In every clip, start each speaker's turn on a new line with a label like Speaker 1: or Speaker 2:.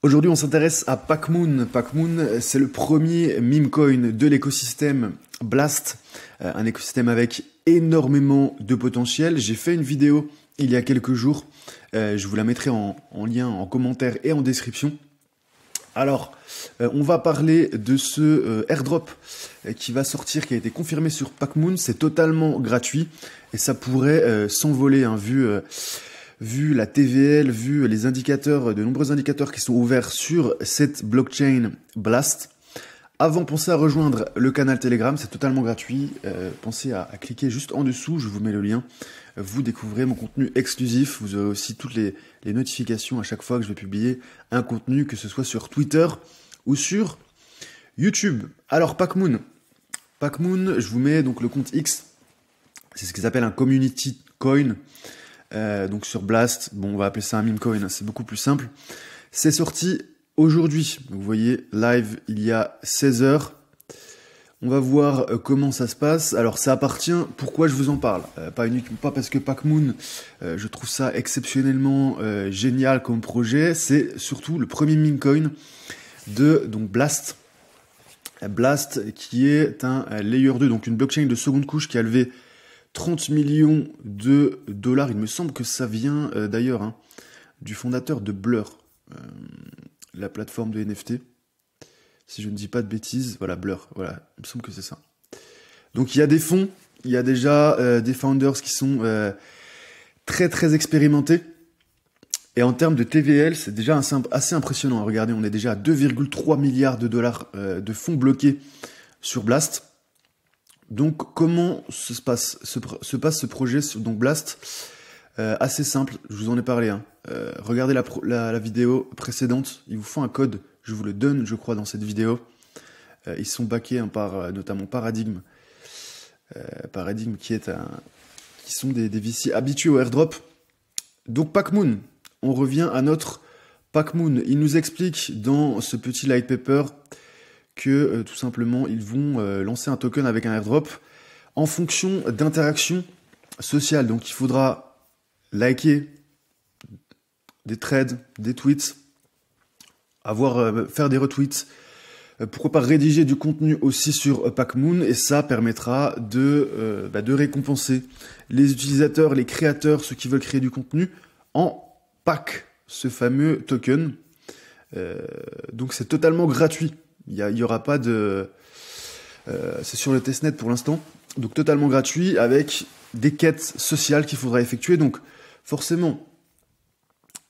Speaker 1: Aujourd'hui, on s'intéresse à Pac-Moon. Pac-Moon, c'est le premier meme coin de l'écosystème Blast, un écosystème avec énormément de potentiel. J'ai fait une vidéo il y a quelques jours, je vous la mettrai en lien, en commentaire et en description. Alors, on va parler de ce airdrop qui va sortir, qui a été confirmé sur Pac-Moon. C'est totalement gratuit et ça pourrait s'envoler, hein, vu la TVL, vu les indicateurs, de nombreux indicateurs qui sont ouverts sur cette blockchain Blast. Avant, pensez à rejoindre le canal Telegram, c'est totalement gratuit. Pensez à cliquer juste en dessous, je vous mets le lien. Vous découvrez mon contenu exclusif. Vous aurez aussi toutes les notifications à chaque fois que je vais publier un contenu, que ce soit sur Twitter ou sur YouTube. Alors, Pac-Moon. Pac-Moon, je vous mets donc le compte X. C'est ce qu'ils appellent un community coin. Donc sur Blast, bon, on va appeler ça un meme coin, hein, c'est beaucoup plus simple. C'est sorti aujourd'hui. Vous voyez, live il y a 16 heures. On va voir comment ça se passe. Alors ça appartient, pourquoi je vous en parle, pas parce que Pac-Moon, je trouve ça exceptionnellement génial comme projet. C'est surtout le premier meme coin de donc Blast. Blast qui est un layer 2, donc une blockchain de seconde couche qui a levé 30 millions de dollars. Il me semble que ça vient d'ailleurs, hein, du fondateur de Blur, la plateforme de NFT. Si je ne dis pas de bêtises, voilà, Blur, voilà, il me semble que c'est ça. Donc il y a des fonds, il y a déjà des founders qui sont très très expérimentés. Et en termes de TVL, c'est déjà assez impressionnant. Regardez, on est déjà à 2,3 milliards de dollars de fonds bloqués sur Blast. Donc, comment se passe ce projet sur donc Blast? Assez simple, je vous en ai parlé. Hein. Regardez la vidéo précédente, ils vous font un code, je vous le donne, je crois, dans cette vidéo. Ils sont backés, hein, par notamment Paradigm. Paradigm qui sont des VC habitués au airdrop. Donc, Pac-Moon, on revient à notre Pac-Moon. Il nous explique dans ce petit light paper que tout simplement ils vont lancer un token avec un airdrop en fonction d'interactions sociales. Donc il faudra liker des threads, des tweets, faire des retweets, pourquoi pas rédiger du contenu aussi sur Pac-Moon, et ça permettra de récompenser les utilisateurs, les créateurs, ceux qui veulent créer du contenu en PAC, ce fameux token. Donc c'est totalement gratuit. Il y aura pas de... c'est sur le testnet pour l'instant. Donc totalement gratuit avec des quêtes sociales qu'il faudra effectuer. Donc forcément,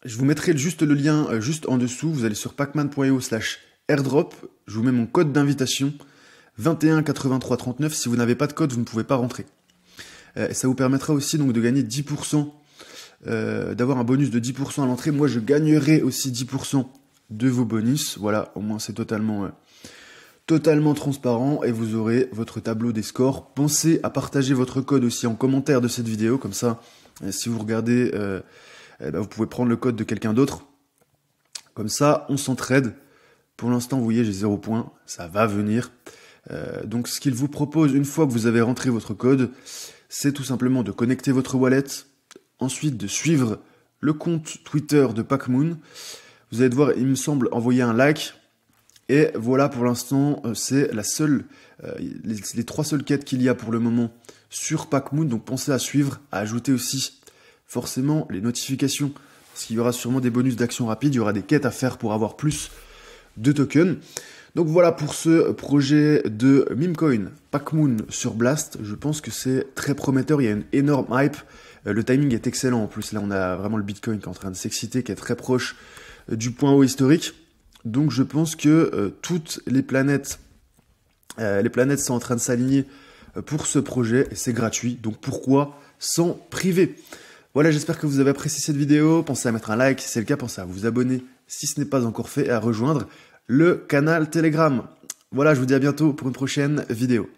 Speaker 1: je vous mettrai juste le lien juste en dessous. Vous allez sur pacman.io/airdrop. Je vous mets mon code d'invitation 21 83 39. Si vous n'avez pas de code, vous ne pouvez pas rentrer. Et ça vous permettra aussi donc de gagner 10%, d'avoir un bonus de 10% à l'entrée. Moi, je gagnerai aussi 10% de vos bonus. Voilà, au moins c'est totalement transparent et vous aurez votre tableau des scores. Pensez à partager votre code aussi en commentaire de cette vidéo, comme ça, si vous regardez, vous pouvez prendre le code de quelqu'un d'autre. Comme ça, on s'entraide. Pour l'instant, vous voyez, j'ai 0 points, ça va venir. Donc ce qu'il vous propose, une fois que vous avez rentré votre code, c'est tout simplement de connecter votre wallet, ensuite de suivre le compte Twitter de Pac-Moon. Vous allez devoir, il me semble, envoyer un like. Et voilà, pour l'instant, c'est les 3 seules quêtes qu'il y a pour le moment sur Pac-Moon. Donc pensez à suivre, à ajouter aussi forcément les notifications, parce qu'il y aura sûrement des bonus d'action rapide, il y aura des quêtes à faire pour avoir plus de tokens. Donc voilà pour ce projet de meme coin Pac-Moon sur Blast. Je pense que c'est très prometteur, il y a une énorme hype. Le timing est excellent en plus. Là, on a vraiment le Bitcoin qui est en train de s'exciter, qui est très proche du point haut historique. Donc je pense que toutes les planètes sont en train de s'aligner pour ce projet et c'est gratuit. Donc pourquoi s'en priver? Voilà, j'espère que vous avez apprécié cette vidéo. Pensez à mettre un like si c'est le cas. Pensez à vous abonner si ce n'est pas encore fait et à rejoindre le canal Telegram. Voilà, je vous dis à bientôt pour une prochaine vidéo.